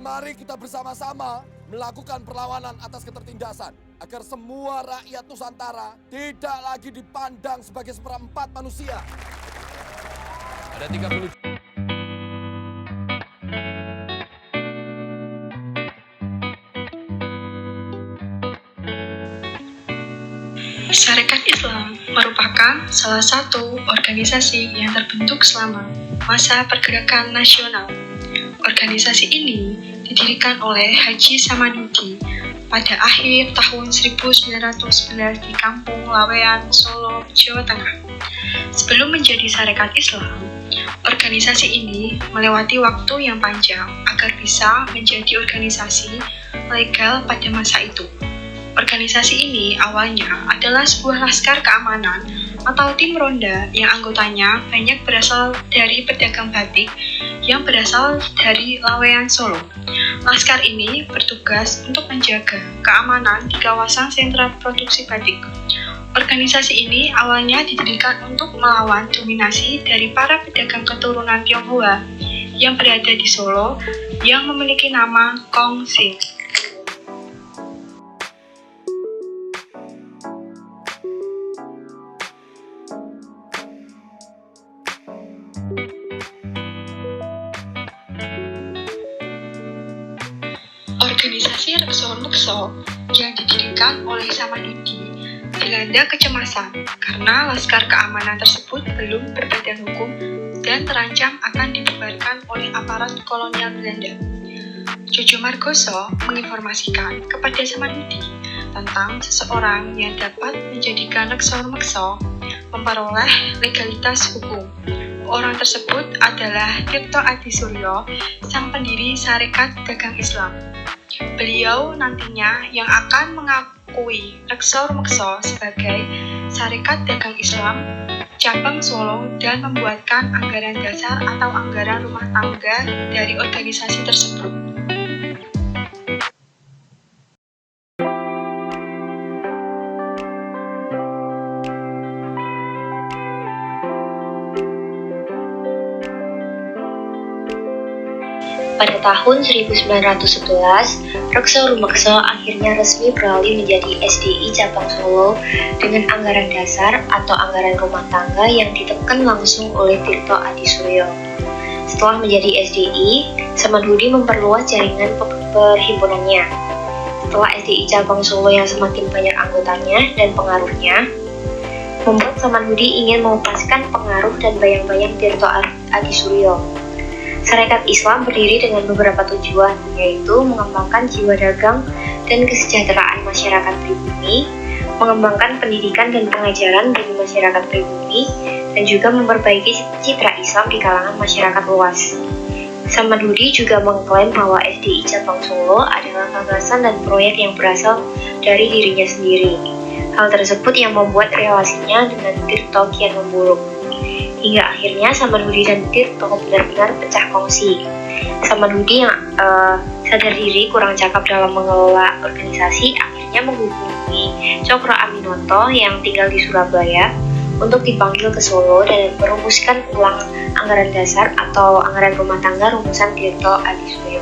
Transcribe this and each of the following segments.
mari kita bersama-sama melakukan perlawanan atas ketertindasan agar semua rakyat Nusantara tidak lagi dipandang sebagai seperempat manusia. Ada 30. Sarekat Islam merupakan salah satu organisasi yang terbentuk selama masa pergerakan nasional. Organisasi ini didirikan oleh Haji Samanhudi pada akhir tahun 1911 di Kampung Laweyan, Solo, Jawa Tengah. Sebelum menjadi Sarekat Islam, organisasi ini melewati waktu yang panjang agar bisa menjadi organisasi legal pada masa itu. Organisasi ini awalnya adalah sebuah laskar keamanan atau tim ronda yang anggotanya banyak berasal dari pedagang batik yang berasal dari Laweyan, Solo. Laskar ini bertugas untuk menjaga keamanan di kawasan sentra produksi batik. Organisasi ini awalnya didirikan untuk melawan dominasi dari para pedagang keturunan Tionghoa yang berada di Solo yang memiliki nama Kong Sing. Organisasi Rekso-Mekso yang didirikan oleh Samanhudi dilanda kecemasan karena laskar keamanan tersebut belum berbadan hukum dan terancam akan dibubarkan oleh aparat kolonial Belanda. Jojo Margoso menginformasikan kepada Samanhudi tentang seseorang yang dapat menjadikan Rekso-Mekso memperoleh legalitas hukum. Orang tersebut adalah Tirto Adisuryo, sang pendiri Sarekat Dagang Islam. Beliau nantinya yang akan mengakui Rekso-Mekso sebagai Sarekat Dagang Islam cabang Solo dan membuatkan anggaran dasar atau anggaran rumah tangga dari organisasi tersebut. Pada tahun 1911, Rekso-Mekso akhirnya resmi beralih menjadi SDI Cabang Solo dengan anggaran dasar atau anggaran rumah tangga yang ditekan langsung oleh Tirto Adisuryo. Setelah menjadi SDI, Samanhudi memperluas jaringan perhimpunannya. Setelah SDI Cabang Solo yang semakin banyak anggotanya dan pengaruhnya, membuat Samanhudi ingin melepaskan pengaruh dan bayang-bayang Tirto Adisuryo. Sarekat Islam berdiri dengan beberapa tujuan, yaitu mengembangkan jiwa dagang dan kesejahteraan masyarakat pribumi, mengembangkan pendidikan dan pengajaran bagi masyarakat pribumi, dan juga memperbaiki citra Islam di kalangan masyarakat luas. Samanhudi juga mengklaim bahwa SDI Cabang Solo adalah gagasan dan proyek yang berasal dari dirinya sendiri. Hal tersebut yang membuat relasinya dengan Tirto kian memburuk. Hingga akhirnya Samanhudi dan Tirto benar-benar pecah kongsi. Samanhudi yang sadar diri kurang cakap dalam mengelola organisasi akhirnya menghubungi Cokro Aminoto yang tinggal di Surabaya untuk dipanggil ke Solo dan merumuskan ulang anggaran dasar atau anggaran rumah tangga rumusan Tirto Adisuryo.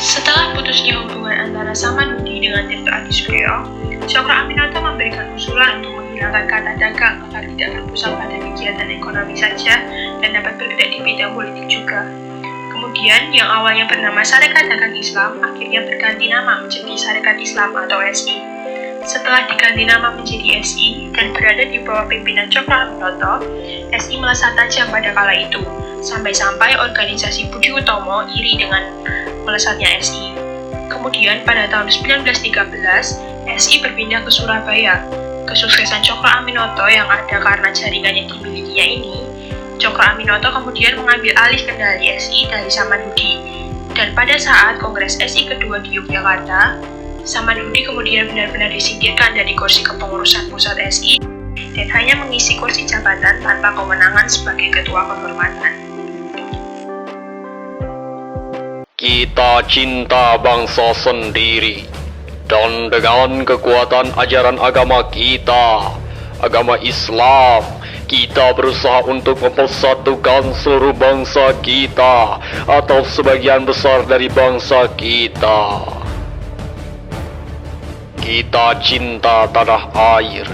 Setelah putusnya hubungan antara Samanhudi dengan Tirto Adisuryo, Cokro Aminoto memberikan usulan untuk menghilangkan kata dagang agar tidak berpusat pada kegiatan ekonomi saja dan dapat bergerak di bidang politik juga. Kemudian, yang awalnya bernama Sarekat Dagang Islam akhirnya berganti nama menjadi Sarekat Islam atau SI. Setelah diganti nama menjadi SI dan berada di bawah pimpinan Cokro Aminoto, SI melesat tajam pada kala itu, sampai-sampai organisasi Budi Utomo iri dengan melesatnya SI. Kemudian pada tahun 1913, SI berpindah ke Surabaya. Kesuksesan Cokro Aminoto yang ada karena jaringan yang dimilikinya ini, Cokro Aminoto kemudian mengambil alih kendali SI dari Samanhudi. Dan pada saat Kongres SI kedua di Yogyakarta, Samanhudi kemudian benar-benar disingkirkan dari kursi kepengurusan pusat SI dan hanya mengisi kursi jabatan tanpa kewenangan sebagai ketua kehormatan. Kita cinta bangsa sendiri Dan dengan kekuatan ajaran agama kita, agama Islam, kita berusaha untuk mempersatukan seluruh bangsa kita atau sebagian besar dari bangsa kita. Kita cinta tanah air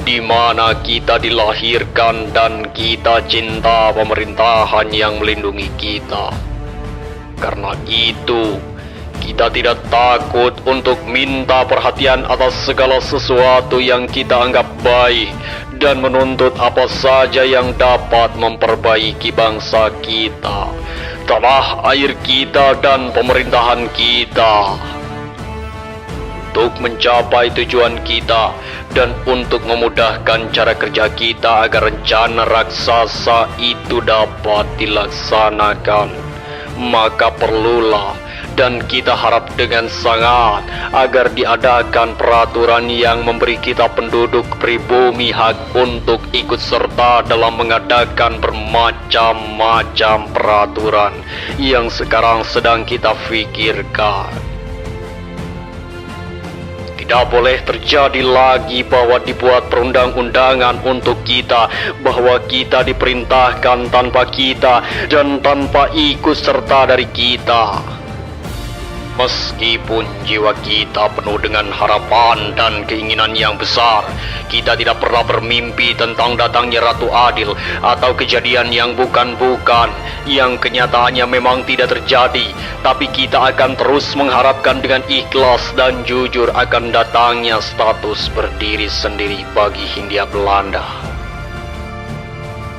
di mana kita dilahirkan dan kita cinta pemerintahan yang melindungi kita. Karena itu, kita tidak takut untuk minta perhatian atas segala sesuatu yang kita anggap baik dan menuntut apa saja yang dapat memperbaiki bangsa kita, tanah air kita, dan pemerintahan kita. Untuk mencapai tujuan kita dan untuk memudahkan cara kerja kita agar rencana raksasa itu dapat dilaksanakan, maka perlulah dan kita harap dengan sangat agar diadakan peraturan yang memberi kita penduduk pribumi hak untuk ikut serta dalam mengadakan bermacam-macam peraturan yang sekarang sedang kita pikirkan. Tidak boleh terjadi lagi bahwa dibuat perundang-undangan untuk kita, bahwa kita diperintahkan tanpa kita dan tanpa ikut serta dari kita. Meskipun jiwa kita penuh dengan harapan dan keinginan yang besar, kita tidak pernah bermimpi tentang datangnya Ratu Adil atau kejadian yang bukan-bukan, yang kenyataannya memang tidak terjadi. Tapi kita akan terus mengharapkan dengan ikhlas dan jujur akan datangnya status berdiri sendiri bagi Hindia Belanda.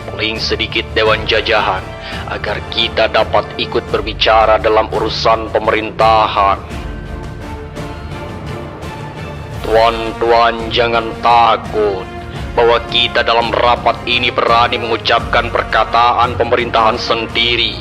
Paling sedikit Dewan Jajahan, agar kita dapat ikut berbicara dalam urusan pemerintahan. Tuan-tuan, jangan takut bahwa kita dalam rapat ini berani mengucapkan perkataan pemerintahan sendiri.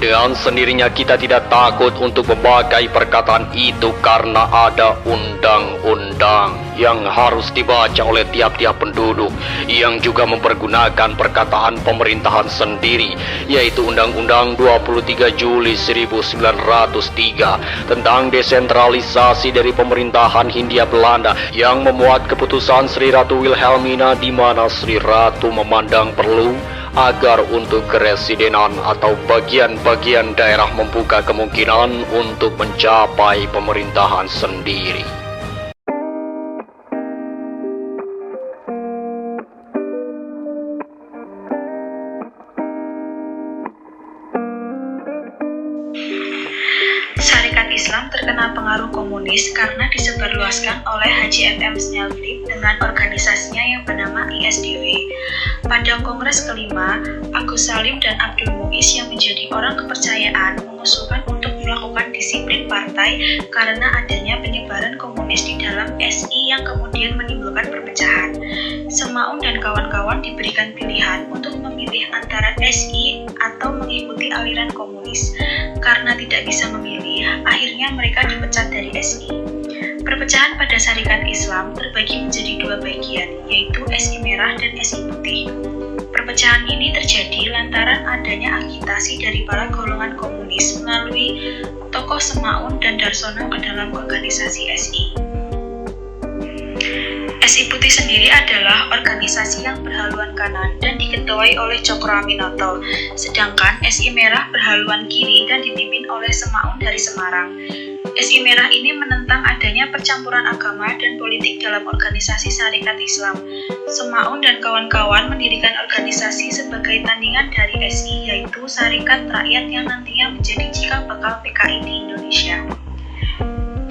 Dengan sendirinya kita tidak takut untuk memakai perkataan itu karena ada undang-undang yang harus dibaca oleh tiap-tiap penduduk yang juga mempergunakan perkataan pemerintahan sendiri, yaitu Undang-Undang 23 Juli 1903 tentang desentralisasi dari pemerintahan Hindia Belanda yang memuat keputusan Sri Ratu Wilhelmina di mana Sri Ratu memandang perlu agar untuk keresidenan atau bagian-bagian daerah membuka kemungkinan untuk mencapai pemerintahan sendiri. Syarikat Islam terkena pengaruh komunis karena disebarluaskan oleh Haji M.M. Snelgrip dengan organisasinya yang bernama ISDW. Pada Kongres kelima, Agus Salim dan Abdul Muiz yang menjadi orang kepercayaan mengusulkan untuk melakukan disiplin partai karena adanya penyebaran komunis di dalam SI yang kemudian menimbulkan perpecahan. Semaun dan kawan-kawan diberikan pilihan untuk memilih antara SI atau mengikuti aliran komunis. Karena tidak bisa memilih, akhirnya mereka dipecat dari SI. Perpecahan pada Syarikat Islam terbagi menjadi dua bagian, yaitu SI Merah dan SI Putih. Perpecahan ini terjadi lantaran adanya agitasi dari para golongan komunis melalui tokoh Semaun dan Darsono ke dalam organisasi SI. SI Putih sendiri adalah organisasi yang berhaluan kanan dan diketuai oleh Cokro Aminoto, sedangkan SI Merah berhaluan kiri dan dipimpin oleh Semaun dari Semarang. SI Merah ini menentang adanya percampuran agama dan politik dalam organisasi Syarikat Islam. Semaun dan kawan-kawan mendirikan organisasi sebagai tandingan dari SI, yaitu Syarikat Rakyat yang nantinya menjadi cikal bakal PKI di Indonesia.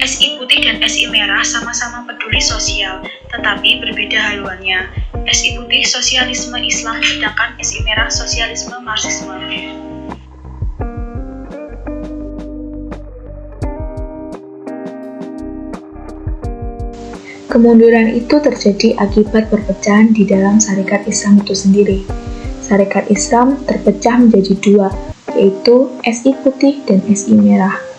SI Putih dan SI Merah sama-sama peduli sosial, tetapi berbeda haluannya. SI Putih sosialisme Islam, sedangkan SI Merah sosialisme Marxisme. Kemunduran itu terjadi akibat perpecahan di dalam Syarikat Islam itu sendiri. Syarikat Islam terpecah menjadi dua, yaitu SI Putih dan SI Merah.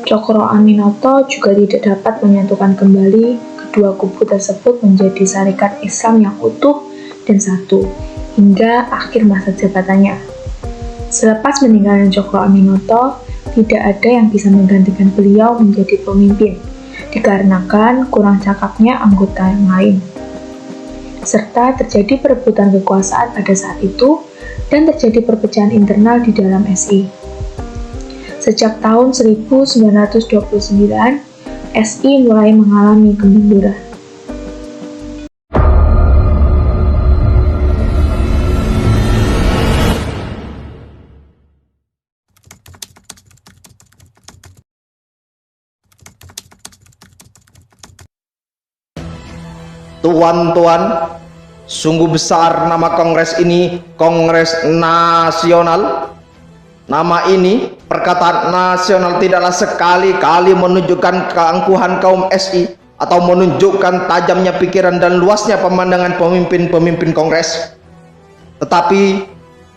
Cokro Aminoto juga tidak dapat menyatukan kembali kedua kubu tersebut menjadi Syarikat Islam yang utuh dan satu, hingga akhir masa jabatannya. Selepas meninggalnya Cokro Aminoto, tidak ada yang bisa menggantikan beliau menjadi pemimpin. dikarenakan kurang cakapnya anggota yang lain. Serta terjadi perebutan kekuasaan pada saat itu dan terjadi perpecahan internal di dalam SI. Sejak tahun 1929, SI mulai mengalami kemunduran. Tuan-tuan, sungguh besar nama kongres ini, Kongres Nasional. Nama ini, perkataan nasional, tidaklah sekali-kali menunjukkan keangkuhan kaum SI atau menunjukkan tajamnya pikiran dan luasnya pemandangan pemimpin-pemimpin kongres, tetapi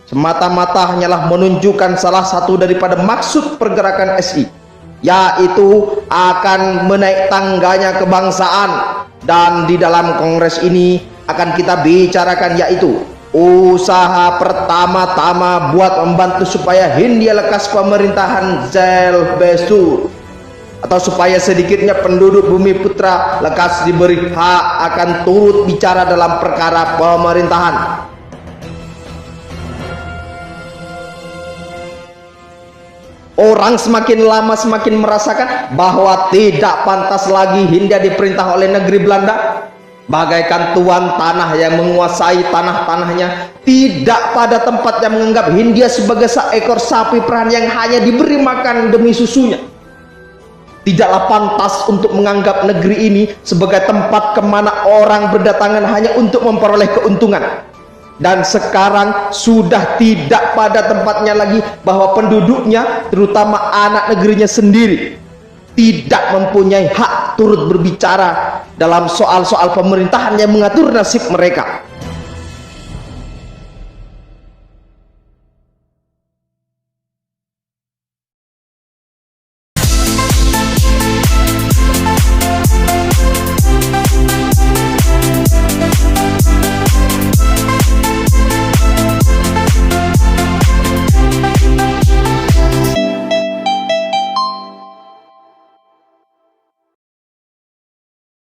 semata-mata hanyalah menunjukkan salah satu daripada maksud pergerakan SI, yaitu akan menaik tangganya kebangsaan. Dan di dalam kongres ini akan kita bicarakan, yaitu usaha pertama-tama buat membantu supaya Hindia lekas pemerintahan Zelbesur, atau supaya sedikitnya penduduk Bumi Putra lekas diberi hak akan turut bicara dalam perkara pemerintahan. Orang semakin lama semakin merasakan bahwa tidak pantas lagi Hindia diperintah oleh negeri Belanda, bagaikan tuan tanah yang menguasai tanah-tanahnya, tidak pada tempatnya menganggap Hindia sebagai seekor sapi perahan yang hanya diberi makan demi susunya. Tidaklah pantas untuk menganggap negeri ini sebagai tempat kemana orang berdatangan hanya untuk memperoleh keuntungan. Dan sekarang sudah tidak pada tempatnya lagi bahwa penduduknya, terutama anak negerinya sendiri, tidak mempunyai hak turut berbicara dalam soal-soal pemerintahan yang mengatur nasib mereka.